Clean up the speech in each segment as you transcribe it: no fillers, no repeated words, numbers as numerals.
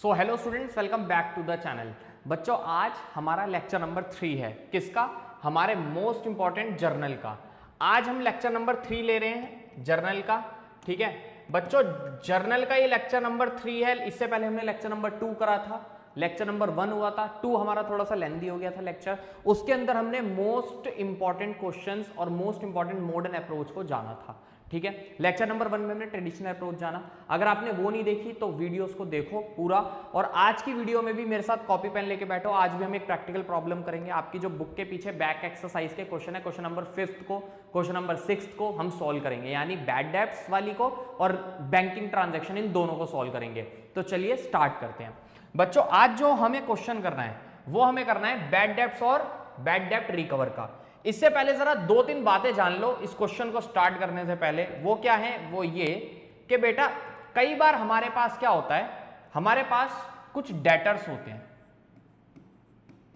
So hello students, welcome back to the channel. बच्चों, आज हमारा लेक्चर नंबर 3 है। किसका? हमारे मोस्ट इंपॉर्टेंट जर्नल का। आज हम लेक्चर नंबर 3 ले रहे हैं, जर्नल का। ठीक है बच्चों, जर्नल का ये लेक्चर नंबर 3 है। इससे पहले हमने लेक्चर नंबर 2 करा था, लेक्चर नंबर 1 हुआ था। 2 हमारा थोड़ा सा लेंदी हो गया था लेक्चर। उसके अंदर हमने मोस्ट इंपॉर्टेंट क्वेश्चंस और मोस्ट इंपॉर्टेंट मॉडर्न अप्रोच को जाना था। ठीक है, लेक्चर नंबर 1 में हमने ट्रेडिशनल अप्रोच जाना। अगर आपने वो नहीं देखी तो वीडियोस को देखो पूरा। और आज की वीडियो में भी मेरे साथ कॉपी पेन लेके बैठो। आज भी हम एक प्रैक्टिकल प्रॉब्लम करेंगे। आपकी जो बुक के पीछे बैक एक्सरसाइज के क्वेश्चन है, क्वेश्चन नंबर 5 को, क्वेश्चन नंबर 6 को हम सॉल्व करेंगे, यानी बैड डेब्ट्स वाली को और बैंकिंग ट्रांजेक्शन, इन दोनों को सॉल्व करेंगे। तो चलिए स्टार्ट करते हैं। बच्चों, आज जो हमें क्वेश्चन करना है वो हमें करना है बैड डेब्ट्स और बैड डेब्ट रिकवर का। इससे पहले जरा 2-3 बातें जान लो इस क्वेश्चन को स्टार्ट करने से पहले। वो क्या है? वो ये कि बेटा कई बार हमारे पास क्या होता है, हमारे पास कुछ डेटर्स होते हैं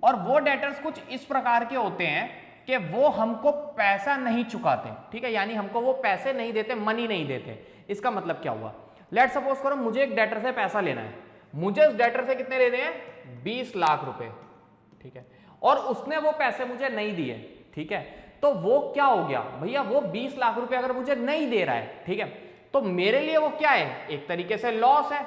और वो डेटर्स कुछ इस प्रकार के होते हैं कि वो हमको पैसा नहीं चुकाते। ठीक है, यानी हमको वो पैसे नहीं देते, मनी नहीं देते। इसका मतलब क्या हुआ? लेट सपोज करो मुझे एक डेटर से पैसा लेना है। मुझे उस डेटर से कितने लेने हैं? 20 लाख रुपए। ठीक है, और उसने वो पैसे मुझे नहीं दिए। ठीक है, तो वो क्या हो गया भैया? वो 20 लाख रुपए अगर मुझे नहीं दे रहा है, ठीक है, तो मेरे लिए वो क्या है? एक तरीके से लॉस है।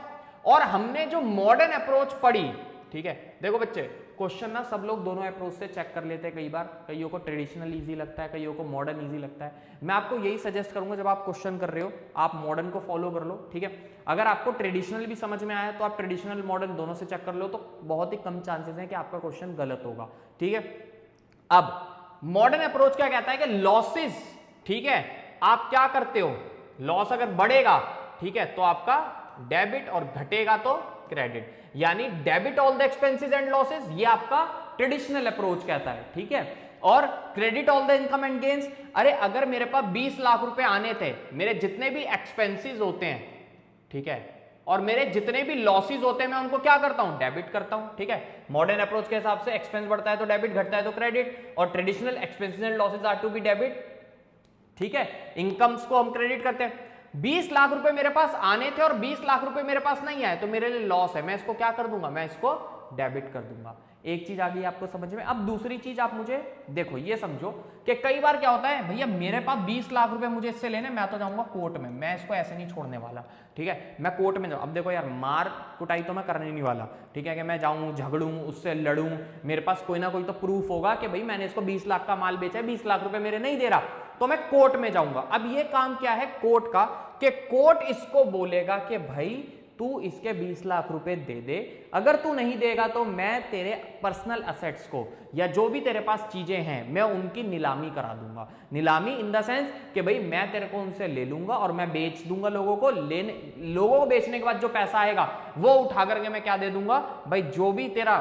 और हमने जो मॉडर्न अप्रोच पढ़ी, ठीक है, देखो बच्चे, क्वेश्चन ना सब लोग दोनों अप्रोच से चेक कर लेते हैं। कई बार कईयों को ट्रेडिशनल इजी लगता है, कईयों को मॉडर्न इजी लगता है। मैं आपको यही सजेस्ट करूंगा, जब आप क्वेश्चन कर रहे हो आप मॉडर्न को फॉलो कर लो। ठीक है, अगर आपको ट्रेडिशनल भी समझ में आया तो आप ट्रेडिशनल मॉडर्न दोनों से चेक कर लो, तो बहुत ही कम चांसेस है कि आपका क्वेश्चन गलत होगा। ठीक है, अब मॉडर्न अप्रोच क्या कहता है कि लॉसेस, ठीक है, आप क्या करते हो? लॉस अगर बढ़ेगा, ठीक है, तो आपका डेबिट और घटेगा तो क्रेडिट, यानी debit all the expenses and losses, ये आपका ट्रेडिशनल अप्रोच कहता है। ठीक है, और credit all the income and gains, अरे अगर मेरे पास 20 लाख रुपए आने थे, मेरे जितने भी एक्सपेंसेस होते हैं, ठीक है, और मेरे जितने भी लॉसेस होते हैं मैं उनको क्या करता हूं? डेबिट करता हूं। ठीक है, मॉडर्न अप्रोच के हिसाब से एक्सपेंस बढ़ता है तो डेबिट, घटता है तो क्रेडिट, और traditional expenses and losses are to be debit. ठीक है, इनकम्स को हम क्रेडिट करते हैं। 20 लाख रुपए मेरे पास आने थे और 20 लाख रुपए मेरे पास नहीं आए, तो मेरे लिए लॉस है। मैं इसको क्या कर दूंगा? मैं इसको डेबिट कर दूंगा। एक चीज आ गई आपको समझ में। अब दूसरी चीज आप मुझे देखो, ये समझो कि कई बार क्या होता है, भैया मेरे पास 20 लाख रुपए मुझे इससे लेने, मैं तो जाऊंगा कोर्ट में, मैं इसको ऐसे नहीं छोड़ने वाला। ठीक है, मैं कोर्ट में जाऊँ। अब देखो यार, मार कुटाई तो मैं करने नहीं वाला। ठीक है, कि मैं जाऊं झगड़ूं, उससे लड़ूं, मेरे पास कोई ना कोई तो प्रूफ होगा कि भाई मैंने इसको 20 लाख का माल बेचा है, 20 लाख रुपए मेरे नहीं दे रहा, तो मैं कोर्ट में जाऊंगा। अब ये काम क्या है कोर्ट का, कि कोर्ट इसको बोलेगा कि भाई तू इसके 20 लाख रुपए दे दे, अगर तू नहीं देगा तो मैं तेरे पर्सनल असेट्स को या जो भी तेरे पास चीजें हैं मैं उनकी नीलामी करा दूंगा। नीलामी इन द सेंस कि भाई मैं तेरे को उनसे ले लूंगा और मैं बेच दूंगा लोगों को। लोगों को बेचने के बाद जो पैसा आएगा वो उठा करके मैं क्या दे दूंगा? भाई जो भी तेरा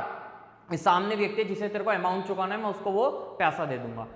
सामने व्यक्ति जिसे तेरे को अमाउंट चुकाना है मैं उसको वो पैसा दे दूंगा।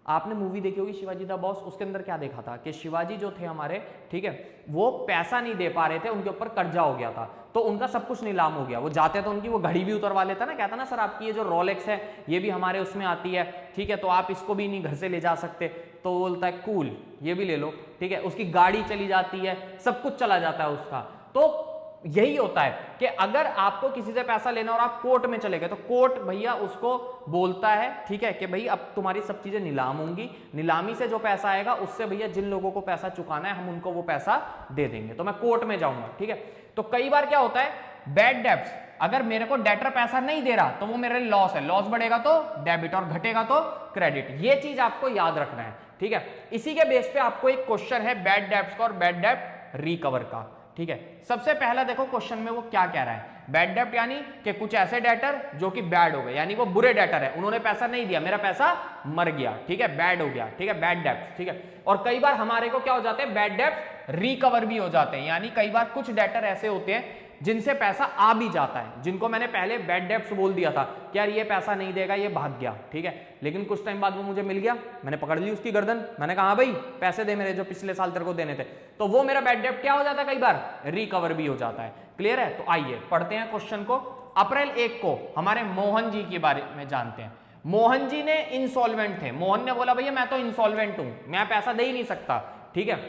आपने मूवी देखी होगी शिवाजी द बॉस, उसके अंदर क्या देखा था कि शिवाजी जो थे हमारे, ठीक है, वो पैसा नहीं दे पा रहे थे, उनके ऊपर कर्जा हो गया था, तो उनका सब कुछ नीलाम हो गया। वो जाते तो उनकी वो घड़ी भी उतरवा लेता ना, कहता ना सर आपकी ये जो रोलेक्स है ये भी हमारे उसमें आती है, ठीक है, तो आप इसको भी नहीं घर से ले जा सकते। तो वो बोलता है कूल, ये भी ले लो। ठीक है, उसकी गाड़ी चली जाती है, सब कुछ चला जाता है उसका। तो यही होता है कि अगर आपको किसी से पैसा लेना और आप कोर्ट में चले गए तो कोर्ट भैया उसको बोलता है, ठीक है, कि भाई अब तुम्हारी सब चीजें नीलाम होंगी, नीलामी से जो पैसा आएगा उससे भैया जिन लोगों को पैसा चुकाना है हम उनको वो पैसा दे देंगे, तो मैं कोर्ट में जाऊंगा। ठीक है, तो कई बार क्या होता है, बैड डेब्ट्स, अगर मेरे को डेटर पैसा नहीं दे रहा तो वो मेरे लिए लॉस है, लॉस बढ़ेगा तो डेबिट और घटेगा तो क्रेडिट। ये चीज आपको याद रखना है। ठीक है, इसी के बेस पे आपको एक क्वेश्चन है बैड डेब्ट्स का और बैड डेब्ट रिकवर का। ठीक है, सबसे पहला देखो क्वेश्चन में वो क्या कह रहा है। बैड डेब्ट यानी कि कुछ ऐसे डेटर जो कि बैड हो गए, यानी वो बुरे डेटर है, उन्होंने पैसा नहीं दिया, मेरा पैसा मर गया। ठीक है, बैड हो गया। ठीक है, बैड डेब्ट। ठीक है, और कई बार हमारे को क्या हो जाते हैं, बैड डेब्ट रिकवर भी हो जाते हैं, यानी कई बार कुछ डेटर ऐसे होते हैं जिनसे पैसा आ भी जाता है, जिनको मैंने पहले बैड डेब्ट्स बोल दिया था कि यार ये पैसा नहीं देगा, ये भाग गया। ठीक है, लेकिन कुछ टाइम बाद वो मुझे मिल गया, मैंने पकड़ ली उसकी गर्दन, मैंने कहा भाई पैसे दे मेरे जो पिछले साल तेरे को देने थे, तो वो मेरा बैड डेब्ट क्या हो जाता है, कई बार रिकवर भी हो जाता है। क्लियर है? तो आइए पढ़ते हैं क्वेश्चन को। अप्रैल 1 को हमारे मोहन जी के बारे में जानते हैं। मोहन जी ने इंसॉल्वेंट थे, मोहन ने बोला भैया मैं तो इंसॉल्वेंट हूं, मैं पैसा दे ही नहीं सकता। ठीक है,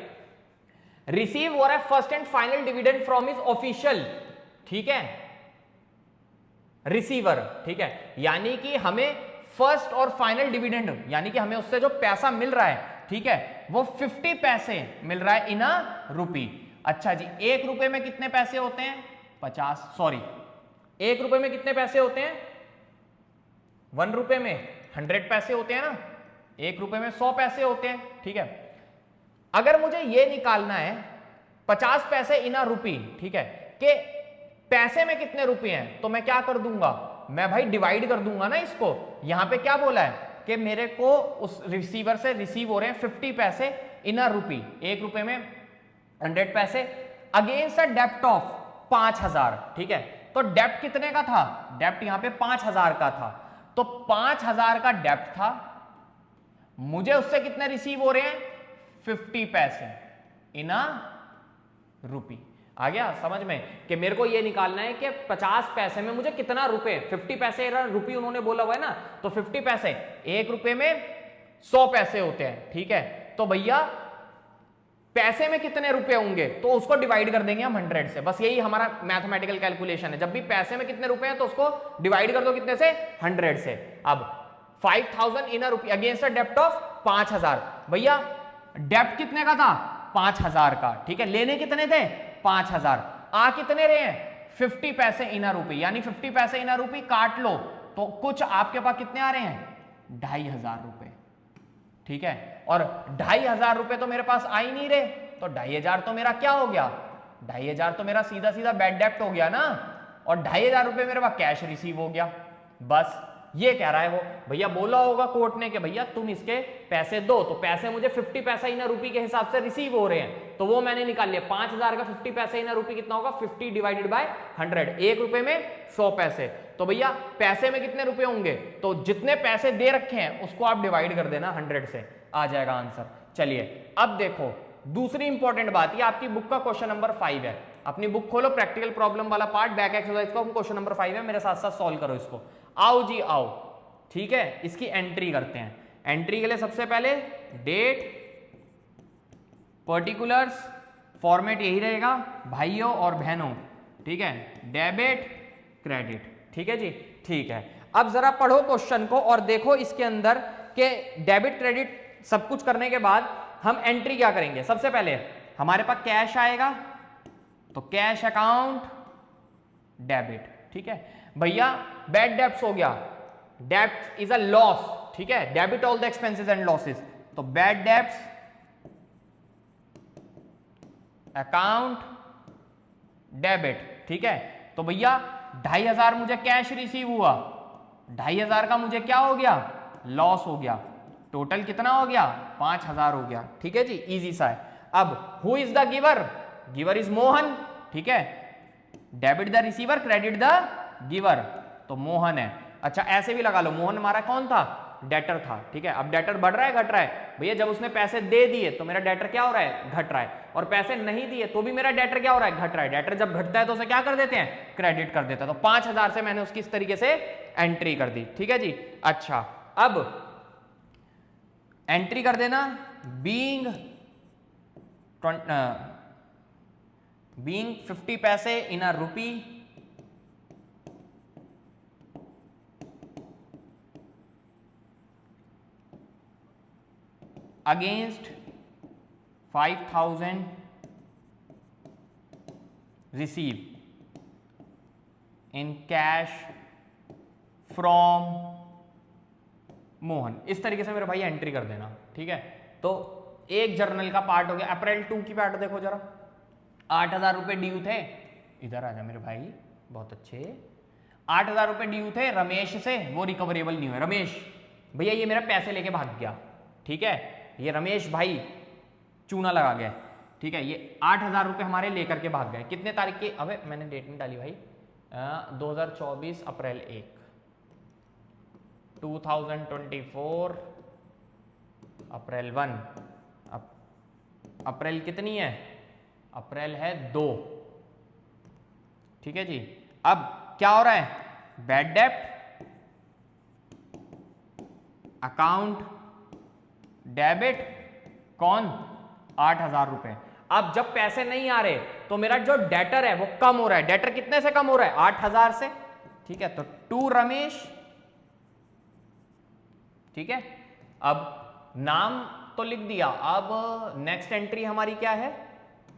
रिसीव और first and final dividend from his official, ठीक है, रिसीवर, ठीक है, यानी कि हमें फर्स्ट और फाइनल डिविडेंड, यानी कि हमें उससे जो पैसा मिल रहा है, ठीक है, वो 50 पैसे मिल रहा है इन अ रूपी। अच्छा जी, 1 रुपए में कितने पैसे होते हैं? 50, सॉरी 1 रुपए में कितने पैसे होते हैं? 1 रुपए में 100 पैसे होते हैं ना, 1 रुपए में 100 पैसे होते हैं, ठीक है। अगर मुझे ये निकालना है 50 पैसे इन अ रूपी, ठीक है, कि पैसे में कितने रुपए हैं, तो मैं क्या कर दूंगा, मैं भाई डिवाइड कर दूंगा ना इसको। यहां पे क्या बोला है कि मेरे को उस रिसीवर से रिसीव हो रहे हैं 50 पैसे इन अ रूपी, 1 रुपए में 100 पैसे, अगेंस्ट अ डेप्ट ऑफ 5000, ठीक है। तो डेप्ट कितने का था? डेप्ट यहां पे 5000 का था, तो 5000 का डेप्ट था, मुझे उससे कितने रिसीव हो रहे हैं? 50 पैसे इन अ रूपी। आ गया समझ में कि मेरे को ये निकालना है कि 50 पैसे में मुझे कितना रुपए, 50 पैसे रूपी उन्होंने बोला हुआ है ना, तो 50 पैसे 1 रुपए में 100 पैसे होते हैं, ठीक है। तो भैया पैसे में कितने रुपए होंगे, तो उसको डिवाइड कर देंगे हम 100 से, बस यही हमारा मैथमेटिकल कैलकुलेशन है। जब भी पैसे में कितने रुपए हैं तो उसको डिवाइड कर दो कितने से? 100 से। अब 5000 इन अ रूपी अगेंस्ट अ डेप्ट ऑफ 5000, भैया डेप्ट कितने का था? 5000 का, ठीक है। लेने कितने थे? 5000। आ कितने रहे हैं? 50 पैसे इन अ रूपी, यानी 50 पैसे इन अ रूपी काट लो तो कुछ आपके पास कितने आ रहे हैं? 2500 रुपए, ठीक है। और 2500 रुपए तो मेरे पास आ ही नहीं रहे, तो 2500 तो मेरा क्या हो गया? 2500 तो मेरा सीधा सीधा बैड डेप्ट हो गया ना, और 2500 रुपए मेरे पास कैश रिसीव हो गया। बस ये कह रहा है वो, भैया बोला होगा कोर्ट ने कि भैया तुम इसके पैसे दो, तो पैसे मुझे 50 पैसा इन रूपी के हिसाब से रिसीव हो रहे हैं, तो वो मैंने निकाल लिया। 5000 का 50 पैसे इन रूपी कितना होगा? 50 डिवाइडेड बाय 100, 1 रुपए में 100 पैसे। तो भैया पैसे में कितने रुपए होंगे? तो जितने पैसे दे रखे हैं उसको आप डिवाइड कर देना 100 से, आ जाएगा आंसर। चलिए अब देखो दूसरी इंपॉर्टेंट बात, ये आपकी बुक का क्वेश्चन नंबर 5 है। अपनी बुक खोलो, प्रैक्टिकल प्रॉब्लम वाला पार्ट, बैक एक्सरसाइज का क्वेश्चन नंबर 5 है, मेरे साथ साथ सॉल्व करो इसको। आओ जी आओ, ठीक है, इसकी एंट्री करते हैं। एंट्री के लिए सबसे पहले डेट, पर्टिकुलर्स, फॉर्मेट यही रहेगा भाइयों और बहनों, ठीक है, डेबिट क्रेडिट, ठीक है जी, ठीक है। अब जरा पढ़ो क्वेश्चन को और देखो इसके अंदर के डेबिट क्रेडिट सब कुछ करने के बाद हम एंट्री क्या करेंगे। सबसे पहले हमारे पास कैश आएगा, तो कैश अकाउंट डेबिट, ठीक है। भैया बैड डेब्ट्स हो गया, डेब्ट इज अ लॉस, ठीक है, debit all the expenses and losses, तो बैड डेब्ट्स अकाउंट डेबिट, ठीक है। तो भैया 2500 मुझे कैश रिसीव हुआ, 2500 का मुझे क्या हो गया? लॉस हो गया। टोटल कितना हो गया? 5000 हो गया, ठीक है जी, इजी सा है। अब who is the giver? Giver is Mohan, ठीक है। Debit the receiver, credit the giver, तो मोहन है। अच्छा ऐसे भी लगा लो, मोहन हमारा कौन था? डेटर था, ठीक है। अब डेटर बढ़ रहा है घट रहा है? भैया जब उसने पैसे दे दिए तो मेरा डेटर क्या हो रहा है? घट रहा है। और पैसे नहीं दिए तो भी मेरा डेटर क्या हो रहा है? घट रहा है। डेटर जब घटता है तो उसे क्या कर देते हैं? क्रेडिट कर देता है। तो 5000 से मैंने उसकी इस तरीके से एंट्री कर दी, ठीक है जी। अच्छा अब एंट्री कर देना, बीइंग 50 पैसे इन अ रूपी against 5000 receive in cash from Mohan. इस तरीके से मेरे भाई एंट्री कर देना, ठीक है। तो एक जर्नल का पार्ट हो गया। अप्रैल 2 की पार्ट देखो जरा, 8000 रुपए ड्यू थे, इधर आ जा मेरे भाई, बहुत अच्छे। 8000 रुपए ड्यू थे रमेश से, वो रिकवरेबल नहीं हुए। रमेश भैया ये मेरा पैसे लेके भाग गया, ठीक है, ये रमेश भाई चूना लगा गया, ठीक है। ये 8000 रुपए हमारे लेकर के भाग गए। कितने तारीख की? अबे मैंने डेट नहीं डाली भाई, 2024 अप्रैल 1, 2024 अप्रैल 1। अप्रैल कितनी है? अप्रैल है 2, ठीक है जी। अब क्या हो रहा है? बैड डेब्ट अकाउंट डेबिट, कौन? 8000 रुपए। अब जब पैसे नहीं आ रहे तो मेरा जो डेटर है वो कम हो रहा है। डेटर कितने से कम हो रहा है? 8000 से, ठीक है, तो 2 रमेश, ठीक है। अब नाम तो लिख दिया, अब नेक्स्ट एंट्री हमारी क्या है,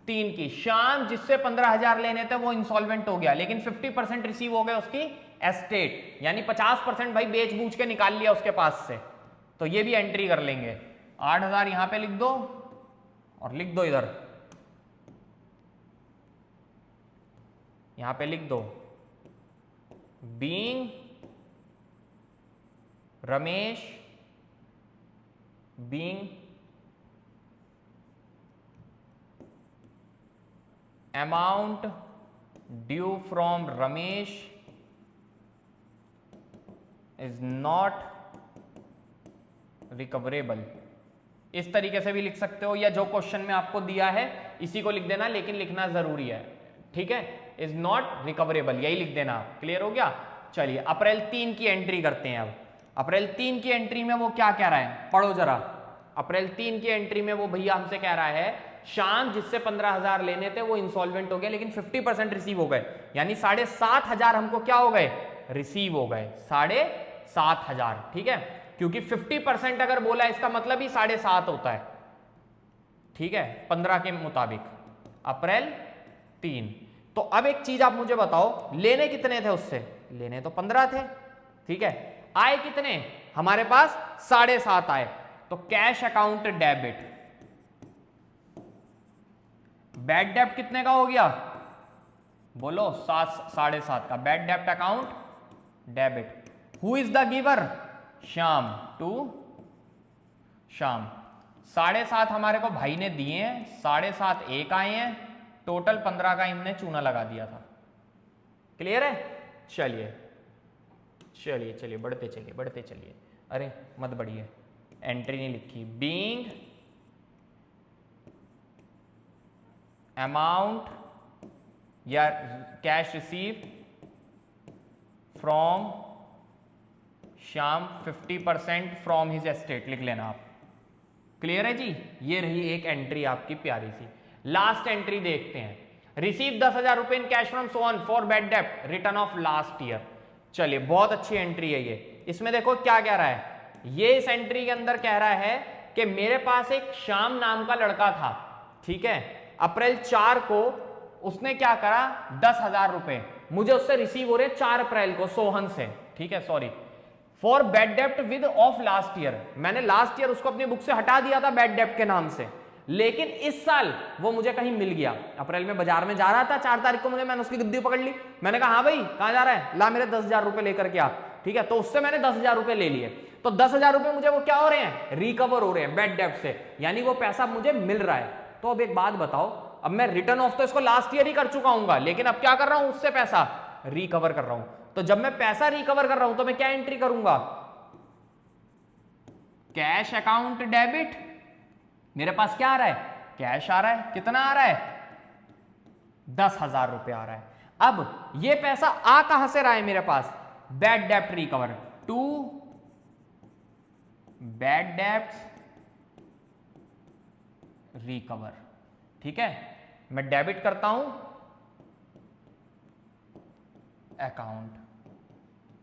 3 की। श्याम जिससे 15,000 लेने थे वो इंसॉल्वेंट हो गया, लेकिन 50% रिसीव हो गए उसकी एस्टेट, यानी 50% भाई बेच बूझ के निकाल लिया उसके पास से, तो ये भी एंट्री कर लेंगे। 8,000 यहां पे लिख दो और लिख दो इधर, यहां पे लिख दो being Ramesh, being amount due from Ramesh is not recoverable। इस तरीके से भी लिख सकते हो, या जो क्वेश्चन में आपको दिया है इसी को लिख देना, लेकिन लिखना जरूरी है, ठीक है। इज नॉट रिकवरेबल, यही लिख देना। क्लियर हो गया। चलिए अप्रैल 3 की एंट्री करते हैं। अब अप्रैल 3 की एंट्री में वो क्या कह रहा है, पढ़ो जरा। अप्रैल 3 की एंट्री में वो भैया हमसे कह रहा है श्याम जिससे 15,000 लेने थे वो इंसॉल्वेंट हो गया, लेकिन 50% रिसीव हो गए, यानी 7,500 हमको क्या हो गए, रिसीव हो गए, 7,500, ठीक है। क्योंकि 50% अगर बोला इसका मतलब ही 7.5 होता है, ठीक है, 15 के मुताबिक। अप्रैल 3। तो अब एक चीज आप मुझे बताओ, लेने कितने थे उससे, लेने तो 15 थे, ठीक है। आए कितने हमारे पास, 7.5 आए, तो कैश अकाउंट डेबिट। बैड डेब्ट कितने का हो गया, बोलो 7.5 का बैड डेब्ट account debit. Who is the giver, Shyam, to Shyam. 7.5 हमारे को भाई ने दिए हैं, 7.5 एक आए हैं, टोटल 15 का इनने चूना लगा दिया था। क्लियर है। चलिए चलिए चलिए बढ़ते चलिए बढ़ते चलिए, अरे मत बढ़िए, एंट्री नहीं लिखी। बीइंग अमाउंट या cash receive from Shyam 50% from his estate, लिख लेना आप। क्लियर है जी। ये रही एक एंट्री आपकी प्यारी सी। लास्ट एंट्री देखते हैं, रिसीव 10,000 रुपए in cash from Sohan for bad डेब्ट रिटर्न ऑफ लास्ट ईयर। चलिए बहुत अच्छी एंट्री है ये। इसमें देखो क्या कह रहा है, ये इस एंट्री के अंदर कह रहा है कि मेरे पास एक श्याम नाम का लड़का था, ठीक है। अप्रैल 4 को उसने क्या करा, 10,000 रुपए मुझे उससे रिसीव हो रहे 4 अप्रैल को सोहन से, ठीक है, सॉरी, फॉर बैड डेब्ट विद ऑफ लास्ट ईयर। मैंने लास्ट ईयर उसको अपनी बुक से हटा दिया था बैड डेब्ट के नाम से, लेकिन इस साल वो मुझे कहीं मिल गया। अप्रैल में बाजार में जा रहा था, 4 तारीख को मैंने उसकी गिद्दी पकड़ ली। मैंने कहा हाँ भाई कहां जा रहा है, ला मेरे 10,000 रुपए लेकर के आ, ठीक है। तो उससे मैंने 10,000 रुपए ले लिए, तो 10,000 रुपए मुझे वो क्या हो रहे हैं, रिकवर हो रहे हैं बैड डेब्ट से, यानी वो पैसा मुझे मिल रहा है। तो अब एक बात बताओ, अब मैं रिटर्न ऑफ तो इसको लास्ट ईयर ही कर चुका हूं, लेकिन अब क्या कर रहा हूं, उससे पैसा रिकवर कर रहा हूं। तो जब मैं पैसा रिकवर कर रहा हूं तो मैं क्या एंट्री करूंगा, कैश अकाउंट डेबिट। मेरे पास क्या आ रहा है, कैश आ रहा है, कितना आ रहा है, 10,000 रुपए आ रहा है। अब ये पैसा आ कहां से रहा है मेरे पास, बैड डेब्ट recover, to bad debts recover, ठीक है। मैं डेबिट करता हूं अकाउंट।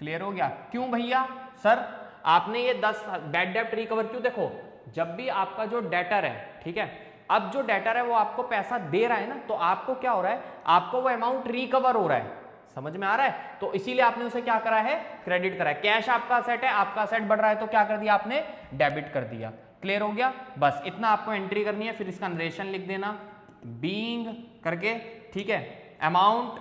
क्लियर हो गया। क्यों भैया, सर आपने ये 10 बैड डेब्ट रिकवर क्यों, देखो जब भी आपका जो डेटर है, ठीक है, अब जो डेटर है वो आपको पैसा दे रहा है ना, तो आपको क्या हो रहा है, आपको वो अमाउंट रिकवर हो रहा है, समझ में आ रहा है। तो इसीलिए आपने उसे क्या करा है, क्रेडिट करा है। कैश आपका सेट है, आपका सेट बढ़ रहा है, तो क्या कर दिया आपने, डेबिट कर दिया। क्लियर हो गया। बस इतना आपको एंट्री करनी है, फिर इसका नरेशन लिख देना बीइंग करके, ठीक है, amount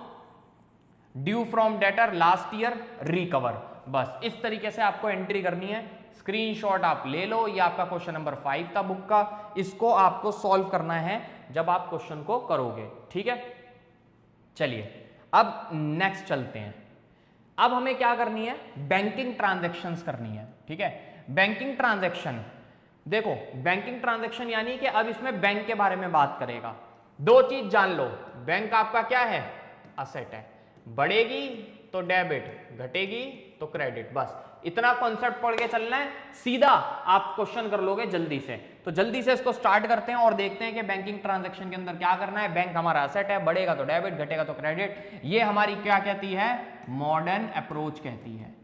due from debtor last year recover. बस इस तरीके से आपको एंट्री करनी है। स्क्रीनशॉट आप ले लो, ये आपका क्वेश्चन नंबर 5 था बुक का, इसको आपको सॉल्व करना है जब आप क्वेश्चन को करोगे, ठीक है। चलिए अब नेक्स्ट चलते हैं। अब हमें क्या करनी है, बैंकिंग ट्रांजैक्शंस करनी है, ठीक है। बैंकिंग ट्रांजैक्शन, देखो बैंकिंग ट्रांजैक्शन यानी कि अब इसमें बैंक के बारे में बात करेगा। दो चीज जान लो, बैंक आपका क्या है, असेट है, बढ़ेगी तो डेबिट, घटेगी तो क्रेडिट, बस इतना कॉन्सेप्ट पढ़ के चलना है, सीधा आप क्वेश्चन कर लोगे जल्दी से। तो जल्दी से इसको स्टार्ट करते हैं और देखते हैं कि बैंकिंग ट्रांजैक्शन के अंदर क्या करना है। बैंक हमारा एसेट है, बढ़ेगा तो डेबिट, घटेगा तो क्रेडिट। ये हमारी क्या कहती है, मॉडर्न अप्रोच कहती है।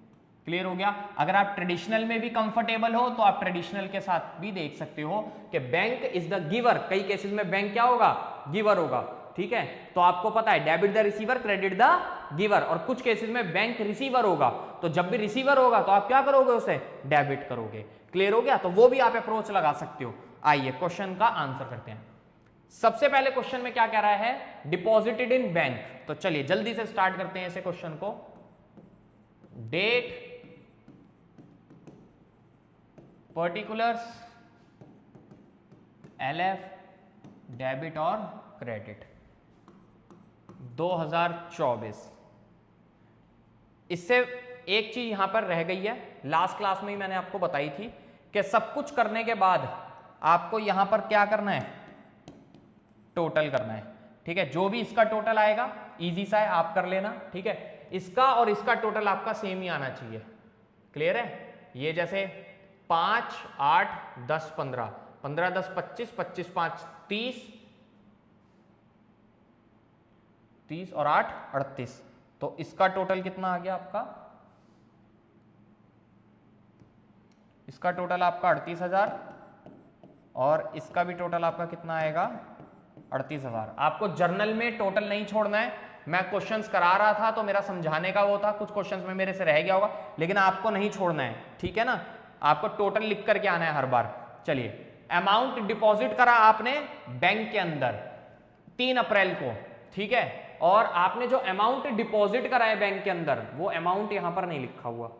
क्लियर हो गया। अगर आप ट्रेडिशनल में भी कंफर्टेबल हो तो आप ट्रेडिशनल के साथ भी देख सकते हो कि बैंक इज द गिवर। कई केसेस में बैंक क्या होगा, गिवर होगा। ठीक है, तो आपको पता है debit the receiver, credit the giver. और कुछ केसेस में बैंक रिसीवर होगा, तो जब भी रिसीवर होगा तो आप क्या करोगे, उसे डेबिट करोगे। क्लियर हो गया। तो वो भी आप अप्रोच लगा सकते हो। आइए क्वेश्चन का आंसर करते हैं। सबसे पहले क्वेश्चन में क्या कह रहा है, डिपॉजिटेड इन बैंक। तो चलिए जल्दी से स्टार्ट करते हैं इसे क्वेश्चन को। डेट, पर्टिकुलर्स, एलएफ, डेबिट और क्रेडिट 2024। इससे एक चीज यहां पर रह गई है, लास्ट क्लास में ही मैंने आपको बताई थी कि सब कुछ करने के बाद आपको यहां पर क्या करना है, टोटल करना है। ठीक है, जो भी इसका टोटल आएगा इजी सा है, आप कर लेना। ठीक है, इसका और इसका टोटल आपका सेम ही आना चाहिए। क्लियर है। ये जैसे 5, 8, 10, 15, 15, 10, 25, 25, 5, 30, 30 और 8, 38। तो इसका टोटल कितना आ गया आपका, इसका टोटल आपका 38,000 और इसका भी टोटल आपका कितना आएगा, 38,000। आपको जर्नल में टोटल नहीं छोड़ना है। मैं क्वेश्चंस करा रहा था तो मेरा समझाने का वो था, कुछ क्वेश्चंस में मेरे से रह गया होगा, लेकिन आपको नहीं छोड़ना है। ठीक है ना, आपको टोटल लिख करके आना है हर बार। चलिए, अमाउंट डिपॉजिट करा आपने बैंक के अंदर 3 अप्रैल को। ठीक है, और आपने जो अमाउंट डिपॉजिट करा है बैंक के अंदर, वो अमाउंट यहां पर नहीं लिखा हुआ।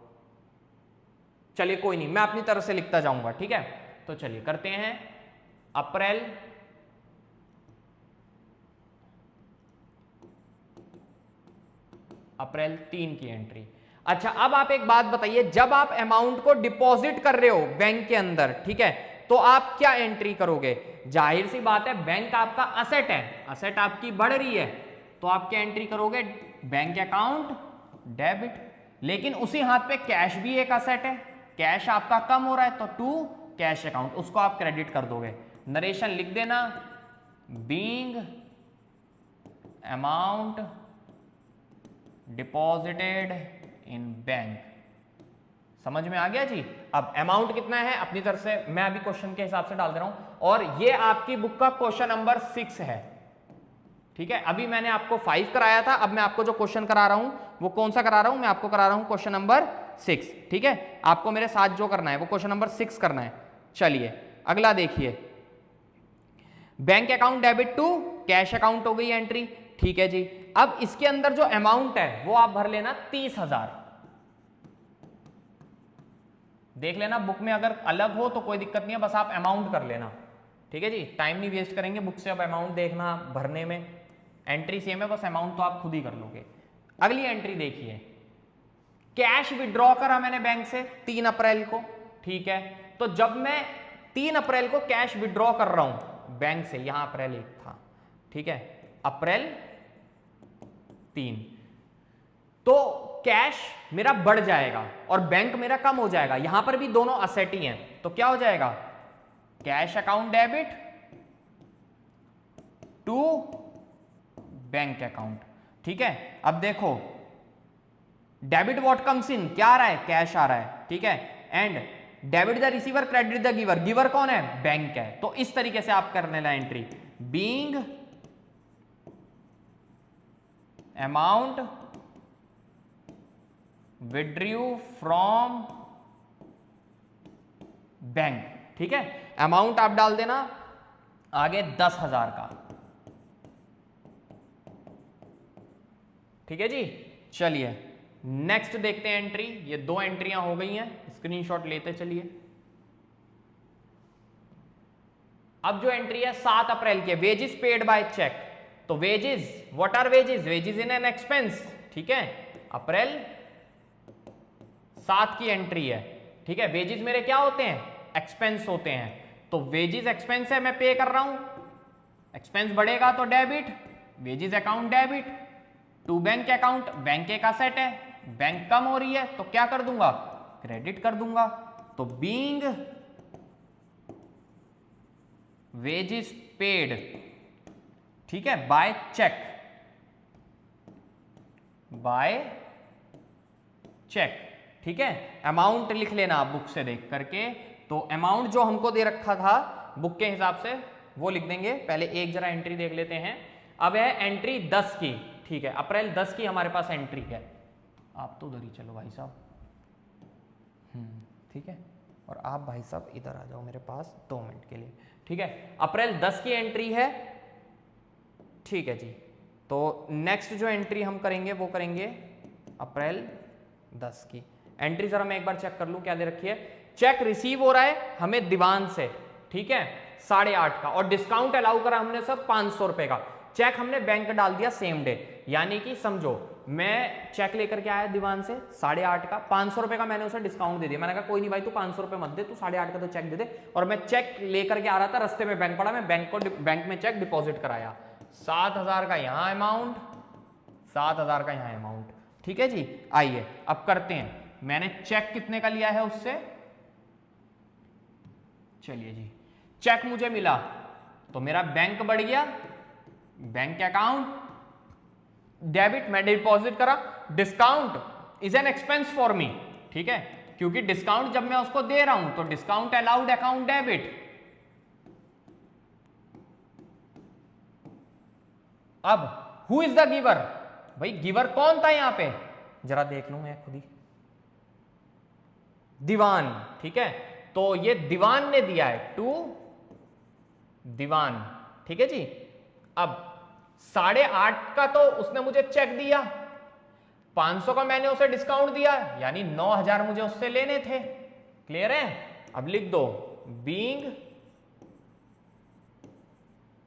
चलिए कोई नहीं, मैं अपनी तरफ से लिखता जाऊंगा। ठीक है, तो चलिए करते हैं। अप्रैल, अप्रैल 3 की एंट्री। अच्छा, अब आप एक बात बताइए, जब आप अमाउंट को डिपॉजिट कर रहे हो बैंक के अंदर, ठीक है, तो आप क्या एंट्री करोगे। जाहिर सी बात है, बैंक आपका असेट है, असेट आपकी बढ़ रही है, तो आप क्या एंट्री करोगे, बैंक अकाउंट डेबिट। लेकिन उसी हाथ पे कैश भी एक असेट है, कैश आपका कम हो रहा है, तो टू कैश अकाउंट, उसको आप क्रेडिट कर दोगे। नरेशन लिख देना, being amount deposited in bank. समझ में आ गया जी। अब अमाउंट कितना है अपनी तरफ से मैं अभी क्वेश्चन के हिसाब से डाल दे रहा हूं, और ये आपकी बुक का क्वेश्चन नंबर 6 है। ठीक है, अभी मैंने आपको 5 कराया था, अब मैं आपको जो क्वेश्चन करा रहा हूं वो कौन सा करा रहा हूं, मैं आपको करा रहा हूं क्वेश्चन नंबर 6। ठीक है, आपको मेरे साथ जो करना है वो क्वेश्चन नंबर 6 करना है। चलिए अगला देखिए, bank account debit to cash account हो गई एंट्री। ठीक है जी, अब इसके अंदर जो अमाउंट है वो आप भर लेना 30,000। देख लेना बुक में अगर अलग हो तो कोई दिक्कत नहीं है, बस आप अमाउंट कर लेना। ठीक है जी, टाइम नहीं वेस्ट करेंगे बुक से अब अमाउंट देखना भरने में, एंट्री सेम है, बस अमाउंट तो आप खुद ही कर लोगे। अगली एंट्री देखिए, कैश विड्रॉ करा मैंने बैंक से 3 अप्रैल को। ठीक है, तो जब मैं 3 अप्रैल को कैश विड्रॉ कर रहा हूं बैंक से, यहां अप्रैल 1 था। ठीक है, अप्रैल 3, तो कैश मेरा बढ़ जाएगा और बैंक मेरा कम हो जाएगा। यहां पर भी दोनों असेट ही हैं, तो क्या हो जाएगा, cash account debit to bank account. ठीक है, अब देखो डेबिट व्हाट कम्स इन, क्या आ रहा है, कैश आ रहा है। ठीक है, and debit the receiver, credit the giver, giver कौन है, बैंक है। तो इस तरीके से आप कर लेना entry, being amount withdrew from bank. ठीक है, अमाउंट आप डाल देना आगे 10,000 का। ठीक है जी, चलिए नेक्स्ट देखते हैं एंट्री। ये 2 एंट्रियां हो गई हैं, स्क्रीनशॉट लेते चलिए। अब जो एंट्री है 7 अप्रैल की, वेजेस पेड बाय चेक। तो wages, what are wages, wages in an expense. ठीक है, अप्रैल 7 की एंट्री है। ठीक है, वेजेस मेरे क्या होते हैं, एक्सपेंस होते हैं, तो वेजेस एक्सपेंस है, मैं पे कर रहा हूं, एक्सपेंस बढ़ेगा तो debit, wages account debit to bank account, bank एक असेट है, बैंक कम हो रही है तो क्या कर दूंगा, क्रेडिट कर दूंगा। तो बीइंग वेजेस पेड, ठीक है, बाय चेक, बाय चेक, ठीक है। अमाउंट लिख लेना आप बुक से देख करके। तो अमाउंट जो हमको दे रखा था बुक के हिसाब से वो लिख देंगे। पहले एक जरा एंट्री देख लेते हैं। अब है एंट्री 10 की, ठीक है, अप्रैल 10 की हमारे पास एंट्री है। आप तो उधर ही चलो भाई साहब, ठीक है, और आप भाई साहब इधर आ जाओ मेरे पास 2 मिनट के लिए, ठीक है। अप्रैल 10 की एंट्री है, ठीक है जी। तो नेक्स्ट जो एंट्री हम करेंगे वो करेंगे अप्रैल 10 की एंट्री। जरा मैं एक बार चेक कर लूं क्या दे रखी है। चेक रिसीव हो रहा है हमें दीवान से, ठीक है, 8.5 का, और डिस्काउंट अलाउ करा हमने सब 500 रुपए का। चेक हमने बैंक डाल दिया सेम डे, यानी कि समझो मैं चेक लेकर के आया दीवान से 8.5 का, 500 रुपए का मैंने उसे डिस्काउंट दे दिया। मैंने कहा कोई नहीं भाई तू 500 रुपए मत दे, तू 8.5 का तो चेक दे दे। और मैं चेक लेकर के आ रहा था, रास्ते में बैंक पड़ा, मैं बैंक में चेक डिपॉजिट कराया। 7,000 का यहाँ अमाउंट, 7,000 का यहाँ अमाउंट, ठीक है जी। आइए अब करते हैं। मैंने चेक कितने का लिया है उससे, चलिए जी, चेक मुझे मिला तो मेरा बैंक बढ़ गया, बैंक अकाउंट डेबिट, मैं डिपॉजिट करा। Discount is an expense for me, ठीक है, क्योंकि डिस्काउंट जब मैं उसको दे रहा हूं तो डिस्काउंट अलाउड अकाउंट डेबिट। अब हु इज द गिवर, भाई गिवर कौन था यहां पे, जरा देख लूं मैं खुद ही, दीवान, ठीक है। तो ये दीवान ने दिया है, टू दीवान, ठीक है जी। अब 8.5 का तो उसने मुझे चेक दिया, 500 का मैंने उसे डिस्काउंट दिया, यानी 9,000 मुझे उससे लेने थे। क्लियर है। अब लिख दो being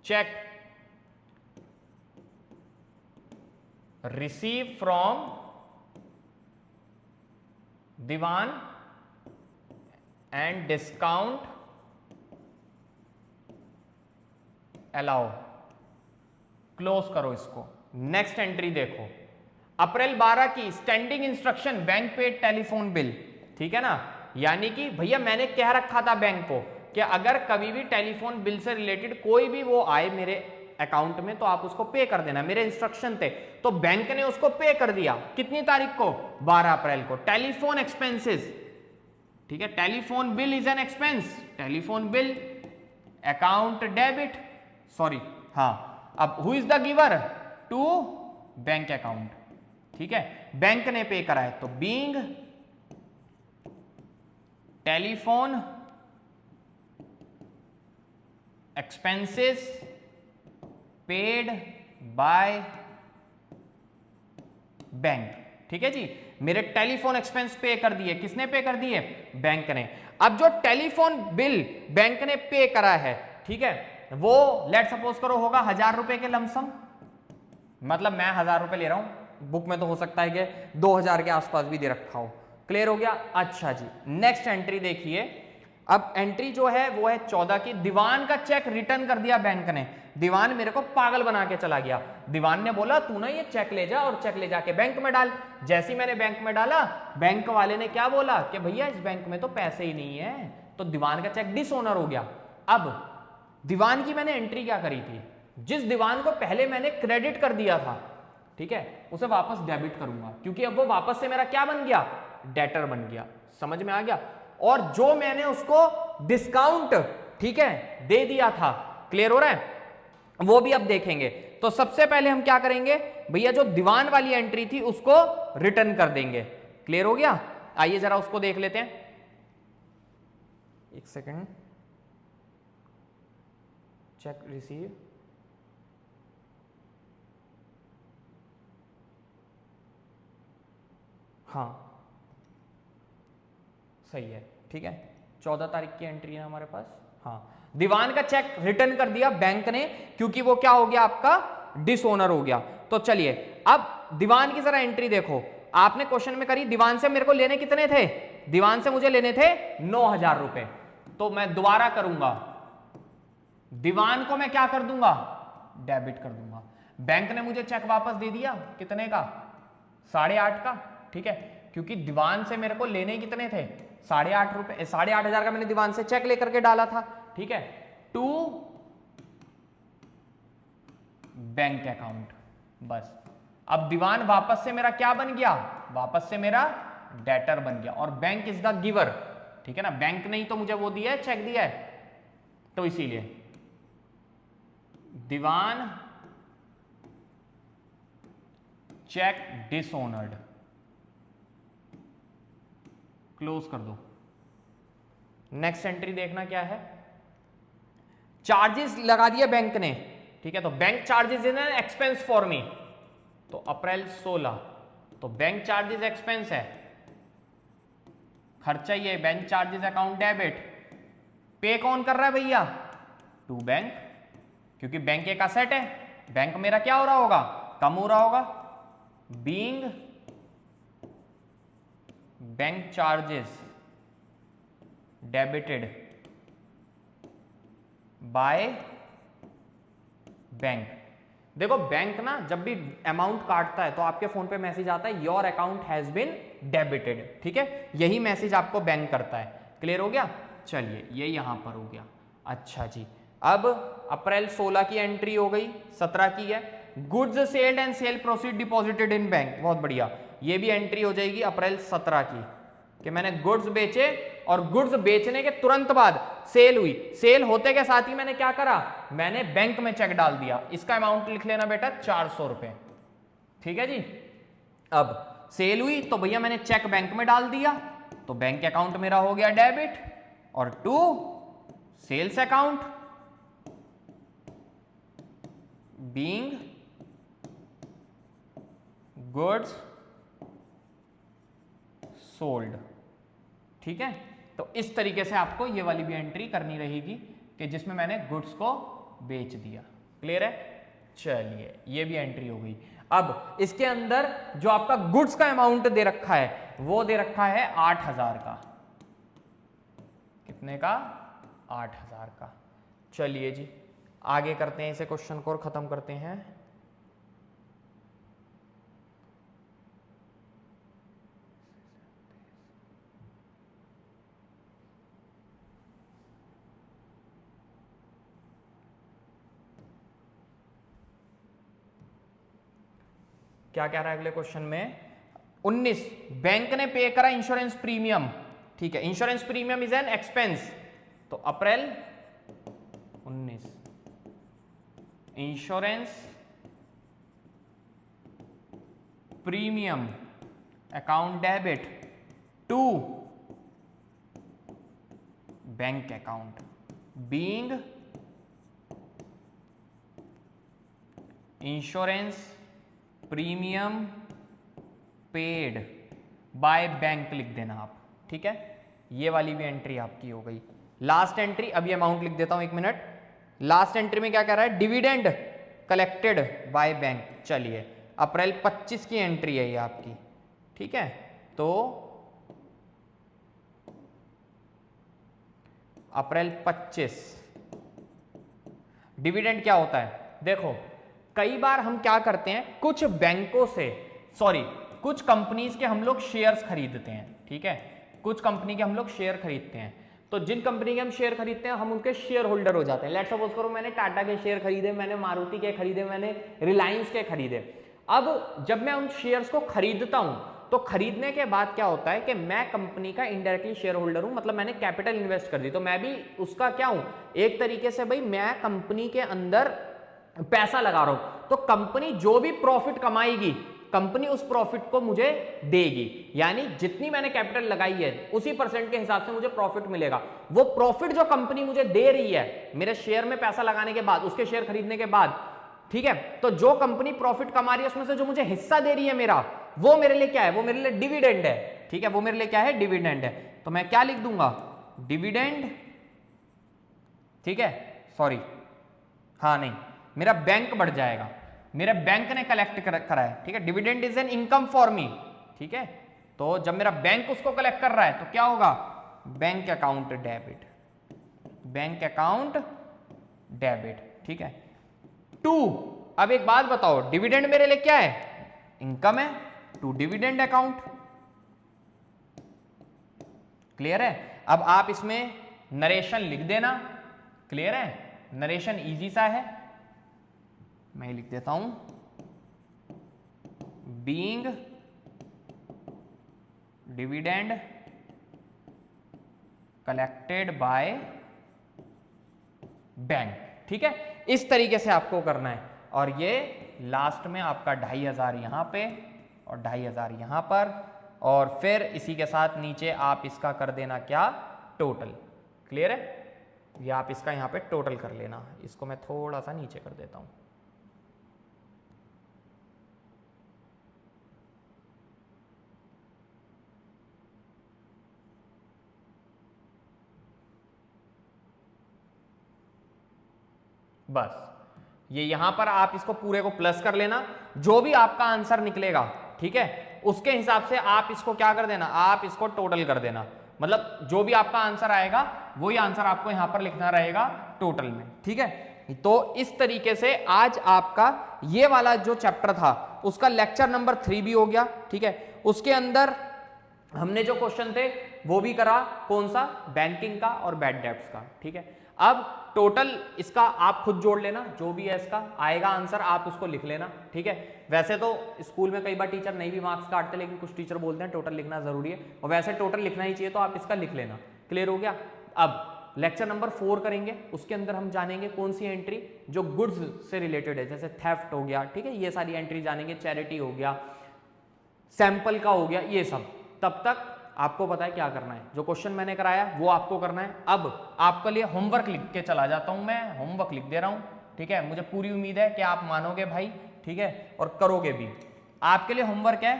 cheque receive from Diwan and discount allow, close करो इसको। नेक्स्ट एंट्री देखो, अप्रैल 12 की standing instruction bank paid telephone bill, ठीक है ना, यानी कि भैया मैंने कह रखा था बैंक को कि अगर कभी भी टेलीफोन बिल से रिलेटेड कोई भी वो आए मेरे अकाउंट में तो आप उसको पे कर देना, मेरे इंस्ट्रक्शन थे। तो बैंक ने उसको पे कर दिया, कितनी तारीख को, 12 अप्रैल को। टेलीफोन एक्सपेंसेस, ठीक है, telephone bill is an expense, telephone bill account debit, sorry, हाँ। अब who is the giver, to bank account, ठीक है, बैंक ने पे करा है। तो being telephone expenses paid by bank, ठीक है जी। मेरे टेलीफोन एक्सपेंस पे कर दिए, किसने पे कर दिए, बैंक ने। अब जो टेलीफोन बिल बैंक ने पे करा है, ठीक है, वो लेट सपोज करो होगा 1,000 रुपए के लमसम, मतलब मैं 1,000 रुपए ले रहा हूं, बुक में तो हो सकता है कि 2,000 के आसपास भी दे रखा हो। क्लियर हो गया। अच्छा जी, नेक्स्ट एंट्री देखिए। अब एंट्री जो है वो है 14 की, दीवान का चेक रिटर्न कर दिया बैंक ने। दीवान मेरे को पागल बना के चला गया। दीवान ने बोला तू ना ये चेक ले जा और चेक ले जाके बैंक में डाल। जैसे ही मैंने बैंक में डाला, बैंक वाले ने क्या बोला कि भैया इस बैंक में तो पैसे ही नहीं है, तो दीवान का चेक डिसऑनर हो गया। अब दीवान की मैंने एंट्री क्या करी थी, जिस दीवान को पहले मैंने क्रेडिट कर दिया था, ठीक है, उसे वापस डेबिट करूंगा, क्योंकि अब वो वापस से मेरा क्या बन गया, डेटर बन गया। समझ में आ गया। और जो मैंने उसको डिस्काउंट, ठीक है, दे दिया था, क्लियर हो रहा है, वो भी अब देखेंगे। तो सबसे पहले हम क्या करेंगे भैया, जो दीवान वाली एंट्री थी उसको रिटर्न कर देंगे। क्लियर हो गया। आइए जरा उसको देख लेते हैं, एक सेकंड। चेक रिसीव, हाँ सही है, ठीक है, 14 तारीख की एंट्री है हमारे पास। हाँ, दीवान का चेक रिटर्न कर दिया बैंक ने, क्योंकि वो क्या हो गया, आपका डिसओनर हो गया। तो चलिए अब दीवान की जरा एंट्री देखो। आपने क्वेश्चन में करी दीवान से मेरे को लेने कितने थे, दीवान से मुझे लेने थे 9,000 रुपए। तो मैं दोबारा करूंगा, दीवान को मैं क्या कर दूंगा, डेबिट कर दूंगा। बैंक ने मुझे चेक वापस दे दिया, कितने का, 8.5 का, ठीक है, क्योंकि दीवान से मेरे को लेने कितने थे 8.5 रुपए, 8,500 का मैंने दीवान से चेक लेकर के डाला था, ठीक है, टू बैंक अकाउंट। बस अब दीवान वापस से मेरा क्या बन गया, वापस से मेरा डेटर बन गया, और बैंक इज द गिवर, ठीक है ना, बैंक नहीं तो मुझे वो दिया है, चेक दिया है, तो इसीलिए दीवान चेक डिसऑनर्ड, क्लोज कर दो। नेक्स्ट एंट्री देखना क्या है, चार्जेस लगा दिया बैंक ने, ठीक है, तो bank charges is an expense for me, तो अप्रैल 16, तो बैंक चार्जेस एक्सपेंस है, खर्चा ही है, बैंक चार्जेस अकाउंट डेबिट, पे कौन कर रहा है भैया, टू बैंक, क्योंकि बैंक एक असेट है, बैंक मेरा क्या हो रहा होगा, कम हो रहा होगा, being bank charges debited by bank. देखो बैंक ना जब भी अमाउंट काटता है तो आपके फोन पे मैसेज आता है your account has been debited, ठीक है, यही मैसेज आपको बैंक करता है। क्लियर हो गया, चलिए ये यहां पर हो गया। अच्छा जी, अब अप्रैल 16 की एंट्री हो गई, 17 की है, goods celled and cell proceed deposited in bank, बहुत बढ़िया, ये भी एंट्री हो जाएगी अप्रैल 17 की, कि मैंने गुड्स बेचे और गुड्स बेचने के तुरंत बाद सेल हुई, सेल होते के साथ ही मैंने क्या करा, मैंने बैंक में चेक डाल दिया, इसका अमाउंट लिख लेना बेटा 400 रुपए, ठीक है जी। अब सेल हुई तो भैया मैंने चेक बैंक में डाल दिया, तो बैंक अकाउंट मेरा हो गया डेबिट, और to sales account being goods sold, ठीक है। तो इस तरीके से आपको ये वाली भी एंट्री करनी रहेगी कि जिसमें मैंने गुड्स को बेच दिया। क्लियर है, चलिए ये भी एंट्री हो गई। अब इसके अंदर जो आपका गुड्स का अमाउंट दे रखा है वो दे रखा है 8,000 का, कितने का, 8,000 का। चलिए जी आगे करते हैं इसे, क्वेश्चन को और खत्म करते हैं। क्या कह रहा है अगले क्वेश्चन में, 19 बैंक ने पे करा इंश्योरेंस प्रीमियम, ठीक है, insurance premium is an expense, तो April 19 insurance premium account debit to bank account being insurance premium paid by bank लिख देना आप, ठीक है, ये वाली भी एंट्री आपकी हो गई। लास्ट एंट्री, अभी अमाउंट लिख देता हूं, एक मिनट। लास्ट एंट्री में क्या कह रहा है, डिविडेंड कलेक्टेड बाय बैंक। चलिए अप्रैल 25 की एंट्री है ये आपकी, ठीक है, तो अप्रैल 25 डिविडेंड क्या होता है, देखो कई बार हम क्या करते हैं, कुछ बैंकों से, सॉरी कुछ कंपनीज के हम लोग शेयर्स खरीदते हैं, ठीक है, कुछ कंपनी के हम लोग शेयर खरीदते हैं, तो जिन कंपनी के हम शेयर खरीदते हैं हम उनके शेयर होल्डर हो जाते हैं। लेट्स सपोज करो मैंने टाटा के शेयर खरीदे, मैंने मारुति के खरीदे, मैंने रिलायंस के खरीदे। अब जब मैं उन शेयर्स को खरीदता हूं तो खरीदने के बाद क्या होता है कि मैं कंपनी का इनडायरेक्टली शेयर होल्डर हूं, मतलब मैंने कैपिटल इन्वेस्ट कर दी, तो मैं भी उसका क्या हूं, एक तरीके से भाई मैं कंपनी के अंदर पैसा लगा रहा हूं, तो कंपनी जो भी प्रॉफिट कमाएगी कंपनी उस प्रॉफिट को मुझे देगी, यानी जितनी मैंने कैपिटल लगाई है उसी परसेंट के हिसाब से मुझे प्रॉफिट मिलेगा। वो प्रॉफिट जो कंपनी मुझे दे रही है मेरे शेयर में पैसा लगाने के बाद, उसके शेयर खरीदने के बाद, ठीक है, तो जो कंपनी प्रॉफिट कमा रही है उसमें से जो मुझे हिस्सा दे रही है मेरा, वो मेरे लिए क्या है, वो मेरे लिए डिविडेंड है, ठीक है, वो मेरे लिए क्या है, डिविडेंड है। तो मैं क्या लिख दूंगा, डिविडेंड, ठीक है, सॉरी हाँ नहीं, मेरा बैंक बढ़ जाएगा, मेरे बैंक ने कलेक्ट करा है, ठीक है, dividend is an income for me, ठीक है, तो जब मेरा बैंक उसको कलेक्ट कर रहा है तो क्या होगा, bank account debit, bank account debit, ठीक है। टू, अब एक बात बताओ, डिविडेंड मेरे लिए क्या है, इनकम है, टू डिविडेंड अकाउंट, क्लियर है। अब आप इसमें नरेशन लिख देना, क्लियर है, नरेशन इजी सा है, मैं लिख देता हूं, being dividend collected by bank, ठीक है, इस तरीके से आपको करना है। और ये लास्ट में आपका 2500 यहां पे और 2500 यहां पर, और फिर इसी के साथ नीचे आप इसका कर देना क्या, टोटल, क्लियर है। ये आप इसका यहां पे टोटल कर लेना, इसको मैं थोड़ा सा नीचे कर देता हूं। बस ये यहां पर आप इसको पूरे को प्लस कर लेना, जो भी आपका आंसर निकलेगा, ठीक है, उसके हिसाब से आप इसको क्या कर देना, आप इसको टोटल कर देना। मतलब जो भी आपका आंसर आएगा वही आंसर आपको यहां पर लिखना रहेगा टोटल में, ठीक है। तो इस तरीके से आज आपका ये वाला जो चैप्टर था उसका लेक्चर नंबर 3 भी हो गया, ठीक है। उसके अंदर हमने जो क्वेश्चन थे वो भी करा, कौन सा, बैंकिंग का और बैड डेब्ट्स का, ठीक है। अब टोटल इसका आप खुद जोड़ लेना, जो भी है इसका आएगा आंसर आप उसको लिख लेना, ठीक है। वैसे तो स्कूल में कई बार टीचर नहीं भी मार्क्स काटते, लेकिन कुछ टीचर बोलते हैं टोटल लिखना जरूरी है, और वैसे टोटल लिखना ही चाहिए, तो आप इसका लिख लेना, क्लियर हो गया। अब लेक्चर नंबर 4 करेंगे, उसके अंदर हम जानेंगे कौन सी एंट्री जो गुड्स से रिलेटेड है, जैसे थेफ्ट हो गया, ठीक है, ये सारी एंट्री जानेंगे, चैरिटी हो गया, सैंपल का हो गया, ये सब। तब तक आपको पता है क्या करना है, जो क्वेश्चन मैंने कराया वो आपको करना है। अब आपके लिए होमवर्क लिख के चला जाता हूं, मैं होमवर्क लिख दे रहा हूं, ठीक है। मुझे पूरी उम्मीद है कि आप मानोगे भाई, ठीक है, और करोगे भी। आपके लिए होमवर्क है,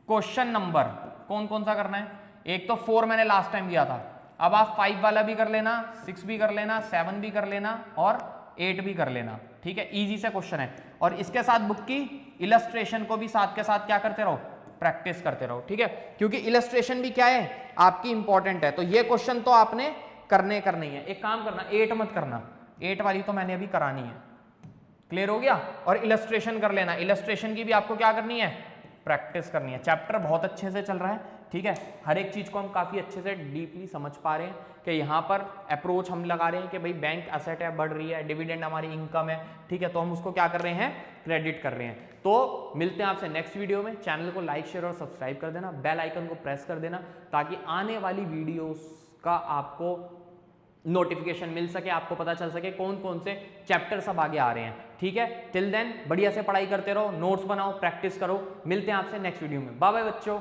क्वेश्चन नंबर कौन कौन सा करना है, एक तो 4 मैंने लास्ट टाइम दिया था, अब आप 5 वाला भी कर लेना, 6 भी कर लेना, 7 भी कर लेना और 8 भी कर लेना, ठीक है। इजी से क्वेश्चन है, और इसके साथ बुक की इलस्ट्रेशन को भी साथ के साथ क्या करते रहो, प्रैक्टिस करते रहो, ठीक है, क्योंकि इलस्ट्रेशन भी क्या है आपकी इंपॉर्टेंट है। तो ये क्वेश्चन तो आपने करने है। एक काम करना, 8 मत करना, 8 वाली तो मैंने अभी करानी है, क्लियर हो गया। और इलस्ट्रेशन कर लेना, इलस्ट्रेशन की भी आपको क्या करनी है, प्रैक्टिस करनी है। चैप्टर बहुत अच्छे से चल रहा है, ठीक है, हर एक चीज को हम काफी अच्छे से डीपली समझ पा रहे हैं कि यहाँ पर अप्रोच हम लगा रहे हैं कि भाई बैंक एसेट है, बढ़ रही है, डिविडेंड हमारी इनकम है, ठीक है, तो हम उसको क्या कर रहे हैं, क्रेडिट कर रहे हैं। तो मिलते हैं आपसे नेक्स्ट वीडियो में। चैनल को लाइक, शेयर और सब्सक्राइब कर देना, बेल आइकन को प्रेस कर देना, ताकि आने वाली वीडियोस का आपको नोटिफिकेशन मिल सके, आपको पता चल सके कौन कौन से चैप्टर सब आगे आ रहे हैं, ठीक है। टिल देन बढ़िया से पढ़ाई करते रहो, नोट्स बनाओ, प्रैक्टिस करो। मिलते हैं आपसे नेक्स्ट वीडियो में, बाय बाय बच्चों।